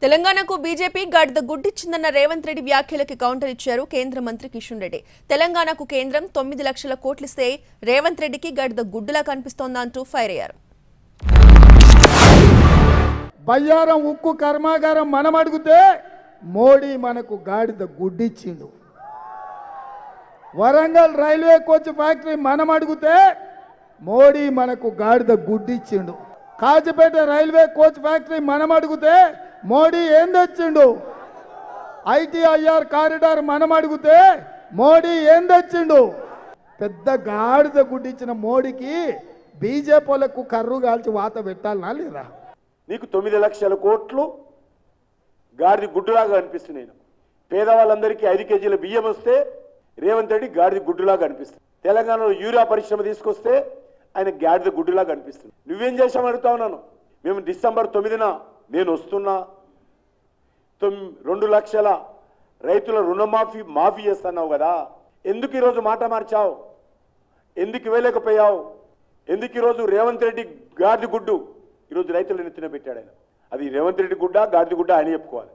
తెలంగాణకు బీజేపీ గాడిద గుడ్డిచ్చిందన్న రేవంత్ రెడ్డి వ్యాఖ్యలకి కౌంటర్ ఇచ్చారు కేంద్ర మంత్రి కిషన్ రెడ్డి. తెలంగాణకు కేంద్రం 9 లక్షల కోట్లిస్తే రేవంత్ రెడ్డికి గాడిద గుడ్డులా కనిపిస్తోందంటూ ఫైర్ అయ్యారు. బయ్యారం ఉక్కు కర్మాగారం మనం అడిగితే మోడీ మనకు గాడిద గుడ్డిచ్చిండు. వరంగల్ రైల్వే కోచ్ ఫ్యాక్టరీ మనం అడిగితే మోడీ మనకు గాడిద గుడ్డిచ్చిండు. కాజపేట రైల్వే కోచ్ ఫ్యాక్టరీ మనం అడిగితే మోడీ ఏం తెచ్చిండు. ఐటీఐఆర్ కారిడార్ మనం అడిగితే మోడీ ఏం తెచ్చిండు. పెద్ద గాడిద గుడ్డిచ్చిన మోడీకి బీజేపీలకు కర్రు కాల్చి వాత పెట్టాలనా లేదా? నీకు 9 లక్షల కోట్లు గాడిద గుడ్డులాగా అనిపిస్తున్నాయి. పేదవాళ్ళందరికీ 5 కేజీల బియ్యం వస్తే రేవంత్ రెడ్డి గాడిద గుడ్డులాగా అనిపిస్తుంది. తెలంగాణలో యూరియా పరిశ్రమ తీసుకొస్తే ఆయన గాడిద గుడ్డులాగా అనిపిస్తుంది. నువ్వేం చేసామని అడుగుతా ఉన్నాను. మేము డిసెంబర్ 9న నేను వస్తున్నా 2 లక్షల రైతుల మాఫీ చేస్తున్నావు కదా, ఎందుకు ఈరోజు మాట మార్చావు? ఎందుకు ఇవ్వలేకపోయావు? ఎందుకు ఈరోజు రేవంత్ రెడ్డి గాడిద గుడ్డు ఈరోజు రైతులను ఎత్తున పెట్టాడు? ఆయన అది రేవంత్ రెడ్డి గుడ్డ గాడిద గుడ్డ ఆయన చెప్పుకోవాలి.